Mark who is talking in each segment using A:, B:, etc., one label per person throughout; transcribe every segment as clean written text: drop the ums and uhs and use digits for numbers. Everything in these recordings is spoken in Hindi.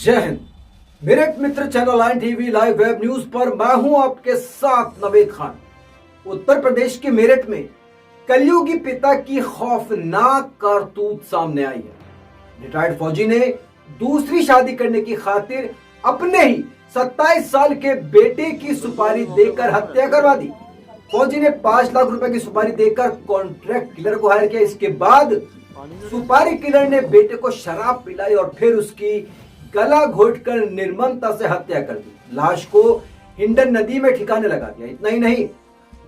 A: जय हिंद। Meerut Mitra channel 9 TV live web news पर मैं हूं आपके साथ नवेद खान। उत्तर प्रदेश के मेरठ में कलयुगी पिता की खौफनाक करतूत सामने आई है। रिटायर्ड फौजी ने दूसरी शादी करने की खातिर अपने ही 27 साल के बेटे की सुपारी देकर हत्या करवा दी। फौजी ने 5 लाख रुपए की सुपारी देकर कॉन्ट्रैक्ट किलर को हायर किया। इसके बाद सुपारी किलर ने बेटे को शराब पिलाई और फिर उसकी गला घोटकर निर्ममता से हत्या कर दी। लाश को हिंडन नदी में ठिकाने लगा दिया। इतना ही नहीं,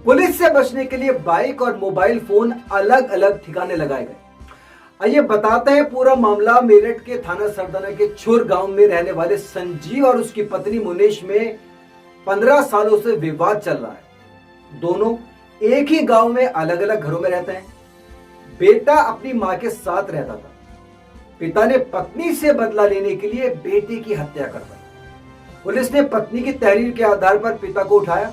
A: पुलिस से बचने के लिए बाइक और मोबाइल फोन अलग अलग ठिकाने लगाए गए। आइए बताते हैं पूरा मामला। मेरठ के थाना सरदाना के छुर गांव में रहने वाले संजीव और उसकी पत्नी मुनेश में 15 सालों से विवाद चल रहा है। दोनों एक ही गांव में अलग अलग घरों में रहते हैं। बेटा अपनी मां के साथ रहता था। पिता ने पत्नी से बदला लेने के लिए बेटे की हत्या कर दी। पुलिस ने पत्नी की तहरीर के आधार पर पिता को उठाया।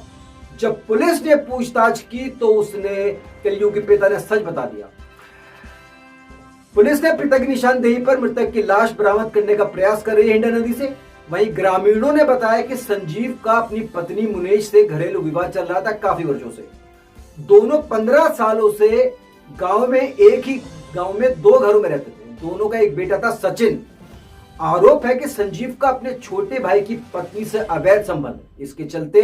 A: जब पुलिस ने पूछताछ की तो उसने कलयुगी पिता ने सच बता दिया। पुलिस ने पिता की निशानदेही पर मृतक की लाश बरामद करने का प्रयास कर रही है हिंडन नदी से। वहीं ग्रामीणों ने बताया कि संजीव का अपनी पत्नी मुनेश से घरेलू विवाद चल रहा था काफी वर्षों से। दोनों 15 सालों से गांव में एक ही गांव में 2 घरों में रहते थे। दोनों का एक बेटा था सचिन। आरोप है कि संजीव का अपने छोटे भाई की पत्नी से अवैध संबंध, इसके चलते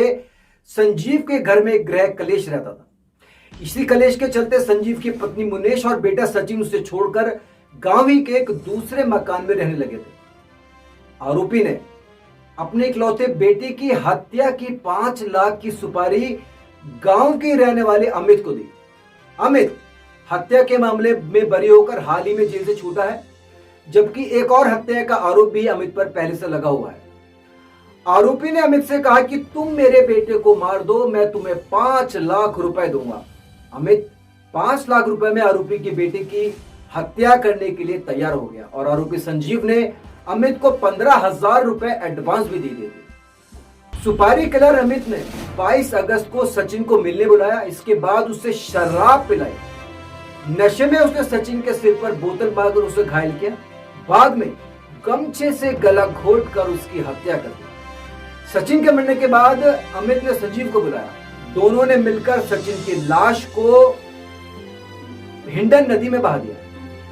A: संजीव के घर में एक गृह कलेश रहता था। इसी कलेश के चलते संजीव की पत्नी मुनेश और बेटा सचिन उसे छोड़कर गांव ही के एक दूसरे मकान में रहने लगे थे। आरोपी ने अपने इकलौते बेटे की हत्या की 5 लाख की सुपारी गांव के रहने वाले अमित को दी। अमित हत्या के मामले में बरी होकर हाल ही में जेल से छूटा है, जबकि एक और हत्या का आरोप भी अमित पर पहले से लगा हुआ है। आरोपी ने अमित से कहा कि तुम मेरे बेटे को मार दो, मैं तुम्हें 5 लाख रुपए दूंगा। अमित 5 लाख रुपए में आरोपी के बेटे की हत्या करने के लिए तैयार हो गया और आरोपी संजीव ने अमित को 15,000 रुपए एडवांस भी दे दिए। सुपारी किलर अमित ने 22 अगस्त को सचिन को मिलने बुलाया। इसके बाद उसे शराब पिलाई। नशे में उसने सचिन के सिर पर बोतल मारकर उसे घायल किया। बाद में गमछे से गला घोट कर उसकी हत्या कर दी। सचिन के मरने के बाद अमित ने संजीव को बुलाया। दोनों ने मिलकर सचिन की लाश को हिंडन नदी में बहा दिया।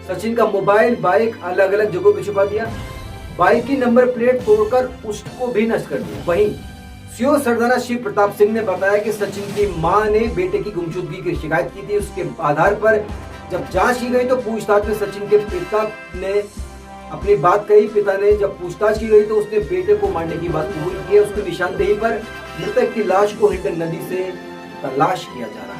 A: सचिन का मोबाइल, बाइक अलग अलग जगहों पर छुपा दिया। बाइक की नंबर प्लेट तोड़कर उसको भी नष्ट कर दिया। वहीं सीओ सरदाना शिव प्रताप सिंह ने बताया कि सचिन की मां ने बेटे की गुमशुदगी की शिकायत की थी। उसके आधार पर जब जांच की गई तो पूछताछ में सचिन के पिता ने अपनी बात कही। पिता ने जब पूछताछ की गई तो उसने बेटे को मारने की बात कबूल की है। उसकी निशानदेही पर मृतक की लाश को हिंडन नदी से तलाश किया जा रहा है।